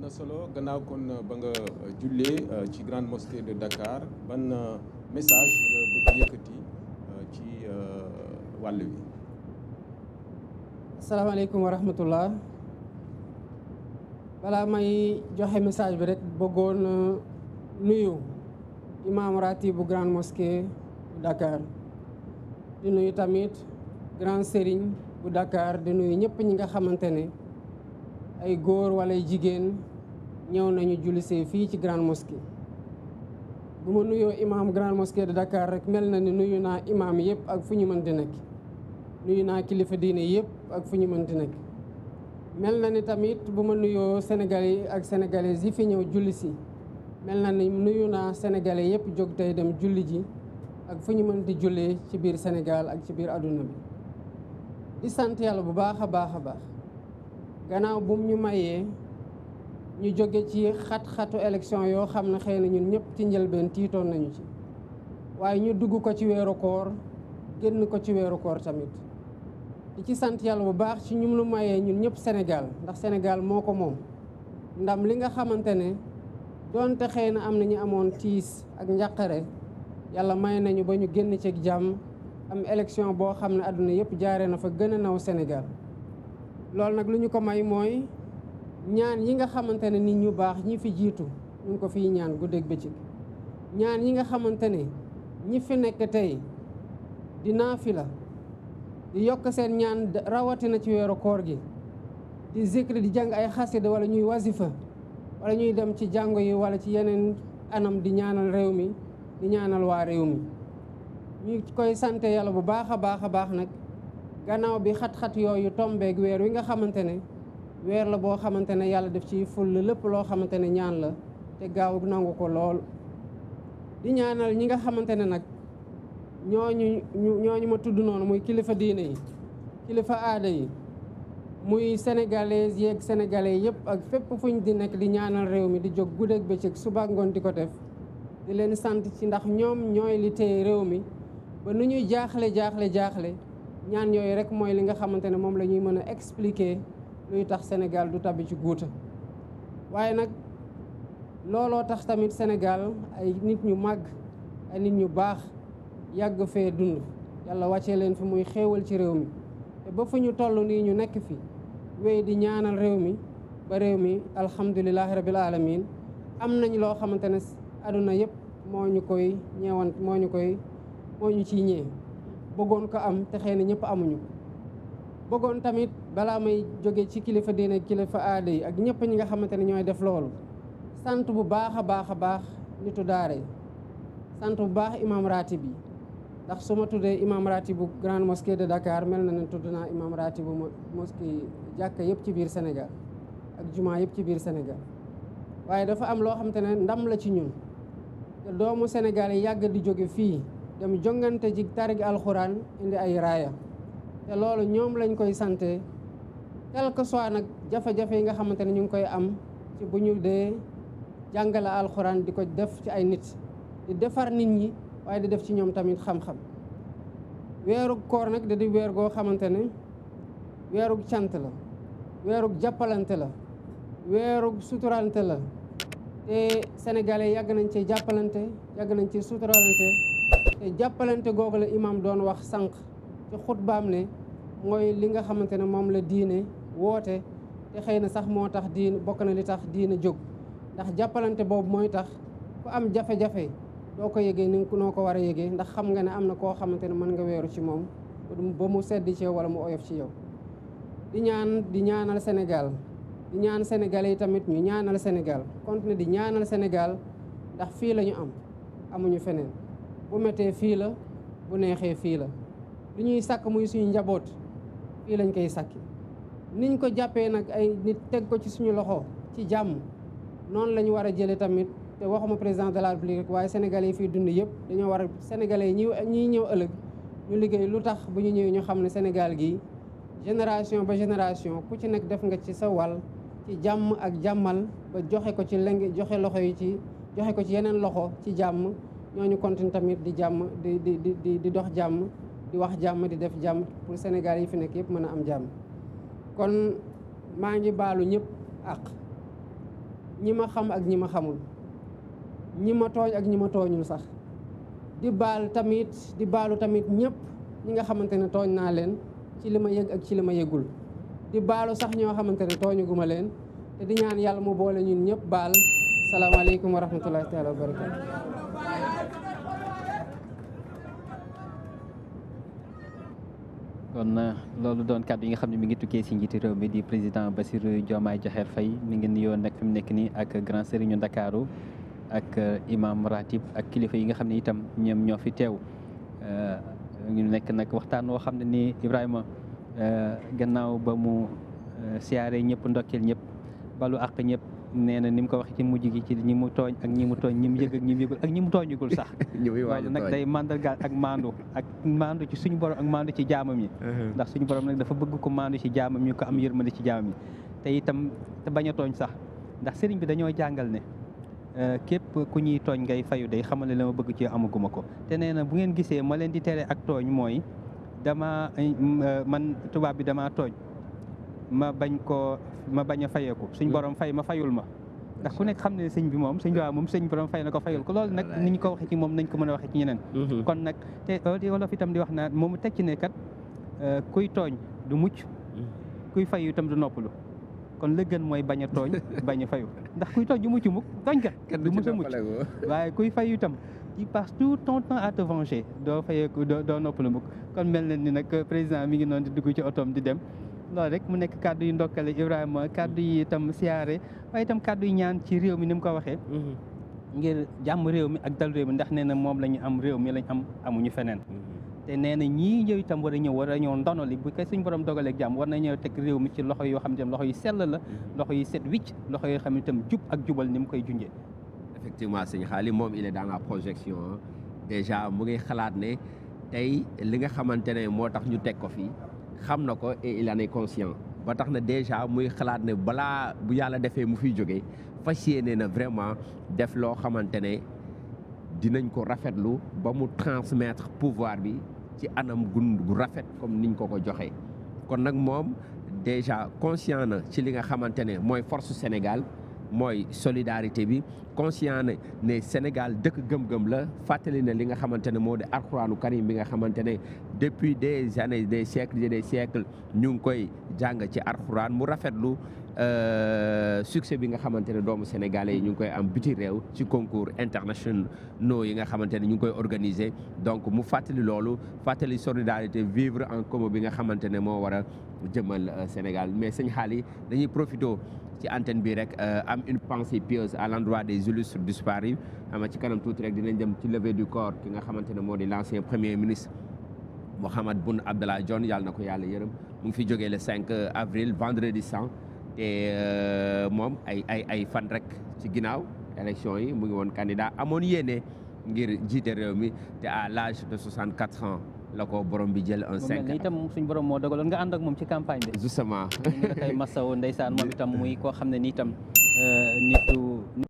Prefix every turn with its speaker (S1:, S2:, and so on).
S1: na solo gannaaw kon ba nga jullee ci grande mosquée de Dakar ban message nga bëgg yëkkati ci wàll wi.
S2: asalaamaaleykum wa rahmatullah. balaa may joxe message bi rek bëggoon nuyu imam ratib bu grande mosquée bu Dakar di nuyu tamit grand sérigne bu Dakar di nuyu ñëpp ñi nga xamante ne ay góor wala ay jigéen ñëw nañu jullisee fii ci grande mosquée. bu ma nuyoo imam grande mosquée de Dakar rek mel na ni nuyu naa imam yëpp ak fu ñu mën di nekk nuyu naa kilifa diine yëpp ak fu ñu mën di nekk. mel na ni tamit bu ma nuyoo sénégalais yi ak sénégalaises yi fi ñëw julli si mel na ni nuyu naa sénégalais yëpp jóg tey dem julli ji ak fu ñu mën di jullee ci biir Sénégal ak ci biir àdduna bi. di sant yàlla bu baax a baax a baax gannaaw bu ñu mayee ñu jóge ci xat-xatu élection yoo xam ne xëy na ñun ñëpp ci njëlbeen tiitoon nañu ci waaye ñu dugg ko ci weeru koor génn ko ci weeru koor tamit. di ci sant yàlla bu baax ci ñu lu mayee ñun ñëpp Sénégal ndax Sénégal moo ko moom ndam li nga xamante ne doonte xëy na am na ñu amoon tiis ak njàqare yàlla may nañu ba ñu génn ci jàmm am élection boo xam ne àdduna yëpp jaaree na fa gën a naw Sénégal. loolu nag lu ñu ko may mooy ñaan yi nga xamante ne nit ñu baax ñi fi jiitu ñu ngi ko fiy ñaan guddeeg bëccëg ñaan yi nga xamante ne ñi fi nekk tey di naafila di yokk seen ñaan rawatina ci weeru koor gi di zikri di jàng ay xasida wala ñuy wasifa wala ñuy dem ci jàngo yi wala ci yeneen anam di ñaanal réew mi di ñaanal waa réew mi ñu koy sante yàlla bu baax a baax a baax nag gannaaw bi xat-xat yooyu tombeeg weer wi nga xamante ne weer la boo xamante ne yàlla def ci ful lépp loo xamante ne ñaan la te gaaw nangu ko lool di ñaanal ñi nga xamante ne nag ñooñu ma tudd noonu muy kilifa diine yi kilifa aada yi muy sénégalais yeeg sénégalais yëpp ak fépp fuñ di nekk di ñaanal réew mi di jóg guddeeg bëccëg suba ak ngoon di ko def di leen sant ci ndax ñoom ñooy li téye réew mi ba nu ñuy jaaxle ñaan yooyu rek mooy li nga xamante ne moom la ñuy mën a expliquer luy tax Sénégal du tabbi ci guuta waaye nag looloo tax tamit Sénégal ay nit ñu màgg ay nit ñu baax yàgg fee dund yàlla wàccee leen fi muy xéewal ci réew mi te ba fu ñu toll nii ñu nekk fi wéy di ñaanal réew mi ba réew mi alhamdulilahi rabil alamin am nañ loo xamante ne àdduna yëpp moo ñu ciy ñee bëggoon ko am te xëy na ñëpp amuñu bëggoon tamit balaa may jóge ci kilifa diine kilifa aada yi ak ñëpp ñi nga xamante ne ñooy def loolu sant bu baax a baax nitu daara sant bu baax imam ratib yi ndax su ma tuddee imam ratib bu grande mosquée de Dakar mel na ne tudd naa imam ratib bu mosquée jàkka yëpp ci biir Sénégal ak jumaa yëpp ci biir Sénégal waaye dafa am loo xamante ne ndam la ci ñun te doomu Sénégal yi yàgg di jóge fii dem jongante ji tarigi alxuraan indi ay raaya te loolu ñoom lañ koy sante quel que soit nag jafe-jafe yi nga xamante ne ñu ngi koy am ci bu ñu dee jàngale alxuraan di ko def ci ay nit di defar nit ñi waaye di def ci ñoom tamit xam-xam weeru koor nag da di weer goo xamante ne weerug cant la weerug jàppalante la weerug suturalante la te sénégalais yàgg nañ ci jàppalante yàgg nañ ci suturalante te jàppalante googu la imam doon wax sànq ci xutbaam ne mooy li nga xamante ne moom la diine woote te xëy na sax moo tax diine bokk na li tax diine jóg ndax jàppalante boobu mooy tax ku am jafe-jafe doo ko yëgee ni noo ko war a yëgee ndax xam nga ne am na koo xamante ne mën nga weeru ci moom ba mu sedd ci yow wala mu oyof ci yow di ñaanal Sénégal di ñaan Sénégalais yi tamit ñu ñaanal Sénégal continuer di ñaanal Sénégal ndax fii la ñu am amuñu feneen bu méttee fii la bu neexee fii la li ñuy sàkk muy suñu njaboot fii lañ koy sàkki niñ ko jàppee nag ay nit teg ko ci suñu loxo ci jàmm noonu la ñu war a jëlee tamit te waxuma président de la République waaye sénégalais yi fii dund yëpp dañoo war a sénégalais yi ñiy ñëw ëllëg ñu liggéey lu tax bu ñu ñëwee ñu xam ne Sénégal gi génération ba génération ku ci nekk def nga ci sa wàll ci jàmm ak jàmmal ba joxe ko ci joxe loxo yi ci joxe ko ci yeneen loxo ci jàmm ñooñu continue tamit di jàmm di dox jàmm di wax jàmm di def jàmm pour Sénégal yi fi nekk yëpp mën a am jàmm kon maa ngi baalu ñëpp ak ñi ma xam ak ñi ma xamul, ñi ma tooñ ak ñi ma tooñul sax di baalu tamit ñëpp ñi nga xamante ne tooñ naa leen ci li ma yëg ak ci li ma yëgul, di baalu sax ñoo xamante ne tooñuguma leen, te di ñaan yàlla mu boole ñun ñëpp baal. salaamaaleykum wa rahmatullahi taala wa barakatu.
S3: kon loolu doon kàddu yi nga xam ne mi ngi tukkee si njiiti réew mi di président Bassirou Diomaye Diakhar Faye mi ngi nuyoo nag fi mu nekk nii ak grand sëriñu Ndakaaru ak imam ratib ak kilifa yi nga xam ne itam ñoom ñoo fi teew ñu nekk nag waxtaan woo xam ne nii Ibrahima gannaaw ba mu siyaare ñëpp ndokkeel ñëpp balu àq ñëpp nee na ni mu ko waxee ci mujj gi ci ñi mu tooñ ak ñi mu tooñ ñi mu yëg ak ñi mu yëgul ak ñi mu tooñugul sax loolu nag day mandargaal ak maandu ci suñu borom ak maandu ci jaamam yi ndax suñu borom nag dafa bëgg ko maandu ci jaamam yi ko am yërmande ci jaamam yi te itam te bañ a tooñ sax ndax sëriñ bi dañoo jàngal ne képp ku ñuy tooñ ngay fayu day xamal ne la ma bëgg ci amaguma ko te nee na bu ngeen gisee ma leen di tere ak tooñ mooy man tubaab bi damaa tooñ ma bañ a fayeeku suñ borom fay ma fayul ma ndax ku nekk xam ne sëñ bi moom sëñ bi moom sëñ borom fay na ko fayul ko loolu nag ni ñu ko waxee ci moom nañ ko mën a waxee ci ñeneen kon nag te wolof itam di wax naa moom teg ci ne kat kuy tooñ du mucc kuy fayu itam du noppalu kon la gën mooy bañ a tooñ bañ a fayu ndax kuy tooñ du mucc mukk tooñ kat du mucc a mucc waaye kuy fayu itam il passe tout ton temps à te venger doo fayeeku doo noppalu mukk kon mel na ni nag président mi ngi noonu di dugg ci otoom di dem loolu rek mu nekk kàddu yu ndokkale Ibrahima kàddu yi itam siyaare waaye itam kàddu yi ñaan ci réew mi ni mu ko waxee ngir jàmm réew mi ak dal réew mi ndax nee na moom la ñu am réew mi lañ amuñu feneen te nee na ñii ñëw itam war a ñëw ndono li bu ko suñ borom dogalee jàmm war na ñëw teg réew mi ci loxo yoo xam ne loxo yu sell la loxo yu set wicc loxo yoo xam ne itam jub ak jubal ni mu koy junjee.
S4: Effectivement sëñ Xaali moom il est dans la projection déjà mu ngi xalaat ne tey li nga xamante ne moo tax ñu teg ko fii xam na ko et il en est conscient ba tax na déjà muy xalaat ne balaa bu yàlla defee mu fiy jógee fas yéene na vraiment def loo xamante ne dinañ ko rafetlu ba mu transmettre pouvoir bi ci anam gu rafet comme niñ ko joxee kon nag moom déjà conscient na ci li nga xamante ne mooy force Sénégal mooy solidarité bi conscient ne Sénégal dëkk gëm-gëm la fàttali na li nga xamante ne moo di alxuraanu karim bi nga xamante ne depuis des années des siècles et des siècles ñu ngi koy jàng ci alxuraan mu rafetlu succès bi nga xamante ne doomu sénégalais yi ñu ngi koy am biti réew ci concours internationaux yi nga xamante ne ñu ngi koy organiser donc mu fàttali loolu fàttali solidarité vivre en commun bi nga xamante ne moo war a jëmal Sénégal mais sëñ Xaali dañuy profité ci antenne bi rek am une pensée pieuse à l'endroit des illustres disparus ama ci kanam tuuti rek dinañ dem ci levée du corps ki nga xamante ne moo di l'ancien premier ministre Mahammed Boun Abdallah Dionne yàlla na ko yàlla yërëm mu ngi fi jógee le 5 avril vendredi saint te moom ay fan rek ci ginnaaw élection yi mu ngi woon candidat amoon yéene ngir jiite réew mi te à l'âge de 64 ans la ko borom bi jël un 5
S3: itam suñ borom moo dogaloon nga ànd ak moom ci campagne bi.
S4: justement
S3: ñu ngi koy masawu ndeysaan moom itam muy koo xam ne ni itam nitu